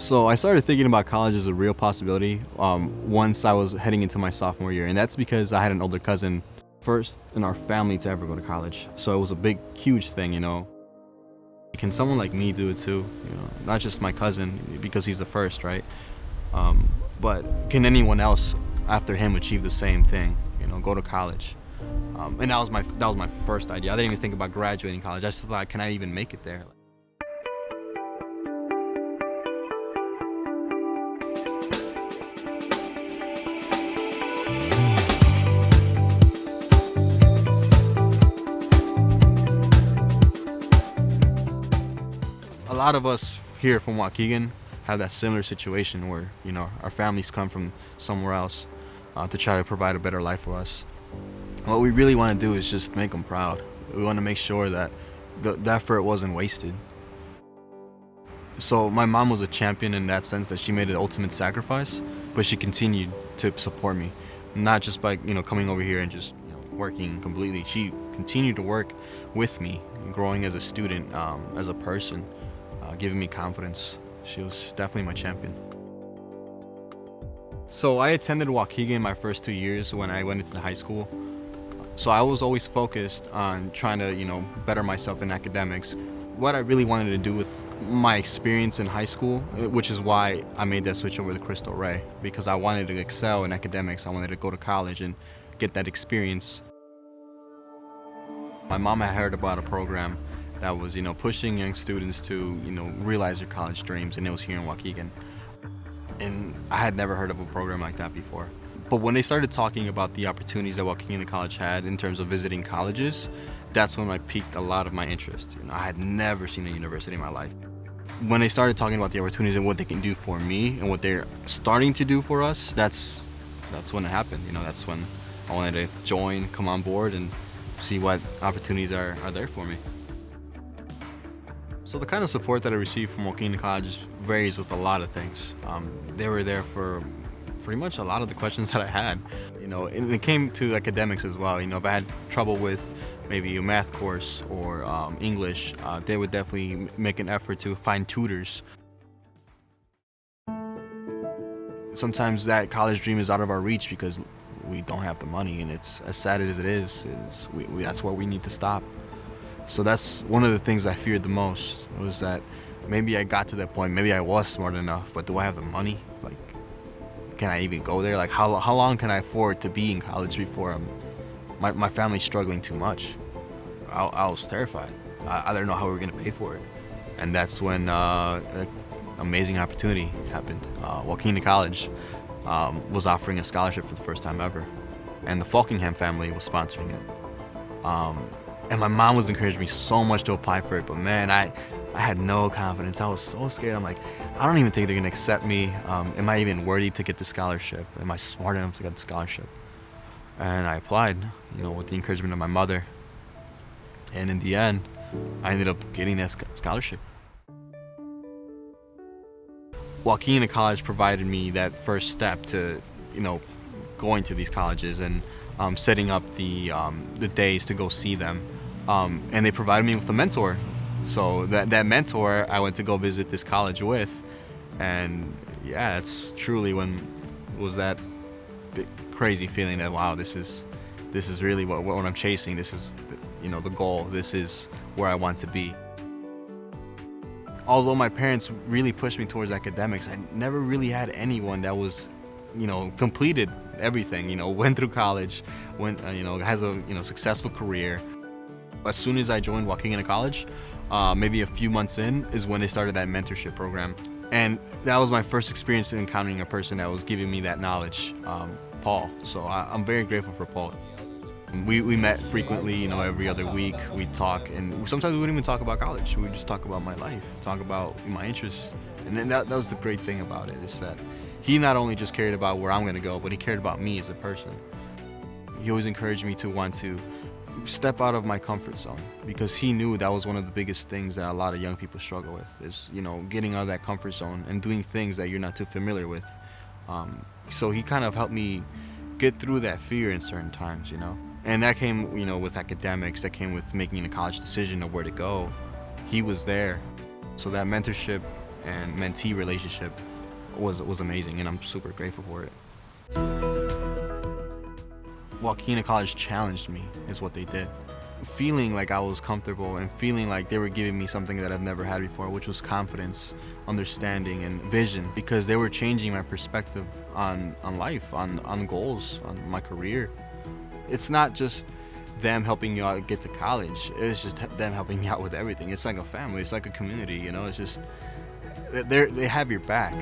So I started thinking about college as a real possibility once I was heading into my sophomore year, and that's because I had an older cousin, first in our family to ever go to college. So it was a big, huge thing. Can someone like me do it too? Not just my cousin because he's the first, right? But can anyone else after him achieve the same thing? Go to college. And that was my first idea. I didn't even think about graduating college. I just thought, can I even make it there? A lot of us here from Waukegan have that similar situation where our families come from somewhere else to try to provide a better life for us. What we really want to do is just make them proud. We want to make sure that the effort wasn't wasted. So my mom was a champion in that sense, that she made the ultimate sacrifice, but she continued to support me, not just by coming over here and just working completely. She continued to work with me, growing as a student, as a person, giving me confidence. She was definitely my champion. So I attended Waukegan my first 2 years when I went into high school. So I was always focused on trying to, better myself in academics. What I really wanted to do with my experience in high school, which is why I made that switch over to Cristo Rey, because I wanted to excel in academics. I wanted to go to college and get that experience. My mom had heard about a program that was, pushing young students to, realize their college dreams, and it was here in Waukegan. And I had never heard of a program like that before. But when they started talking about the opportunities that Waukegan College had in terms of visiting colleges, that's when I piqued a lot of my interest. I had never seen a university in my life. When they started talking about the opportunities and what they can do for me and what they're starting to do for us, that's when it happened. That's when I wanted to join, come on board, and see what opportunities are there for me. So the kind of support that I received from Waukegan College varies with a lot of things. They were there for pretty much a lot of the questions that I had. And it came to academics as well. If I had trouble with maybe a math course or English, they would definitely make an effort to find tutors. Sometimes that college dream is out of our reach because we don't have the money, and it's as sad as it is that's where we need to stop. So that's one of the things I feared the most, was that maybe I got to that point, maybe I was smart enough, but do I have the money? Can I even go there? How long can I afford to be in college before my family's struggling too much? I was terrified. I didn't know how we were going to pay for it. And that's when an amazing opportunity happened. Waukegan College was offering a scholarship for the first time ever, and the Falkingham family was sponsoring it. And my mom was encouraging me so much to apply for it, but man, I had no confidence. I was so scared. I'm like, I don't even think they're gonna accept me. Am I even worthy to get the scholarship? Am I smart enough to get the scholarship? And I applied, with the encouragement of my mother. And in the end, I ended up getting that scholarship. Waukegan College provided me that first step to, going to these colleges and setting up the days to go see them. And they provided me with a mentor. So that mentor I went to go visit this college with. And yeah, it's truly when was that crazy feeling that, wow, this is really what I'm chasing. This is the goal. This is where I want to be. Although my parents really pushed me towards academics, I never really had anyone that was completed everything, went through college, has a successful career. As soon as I joined Waukegan College, maybe a few months in, is when they started that mentorship program. And that was my first experience in encountering a person that was giving me that knowledge, Paul. So I'm very grateful for Paul. We met frequently, every other week. We'd talk, and sometimes we wouldn't even talk about college. We'd just talk about my life, talk about my interests. And then that was the great thing about it, is that he not only just cared about where I'm going to go, but he cared about me as a person. He always encouraged me to want to step out of my comfort zone, because he knew that was one of the biggest things that a lot of young people struggle with, is getting out of that comfort zone and doing things that you're not too familiar with. So he kind of helped me get through that fear in certain times, and that came with academics, that came with making a college decision of where to go. He was there. So that mentorship and mentee relationship was amazing, and I'm super grateful for it. Joaquina College challenged me, is what they did. Feeling like I was comfortable and feeling like they were giving me something that I've never had before, which was confidence, understanding, and vision, because they were changing my perspective on life, on goals, on my career. It's not just them helping you out get to college, it's just them helping me out with everything. It's like a family, it's like a community, you know, it's just, they have your back.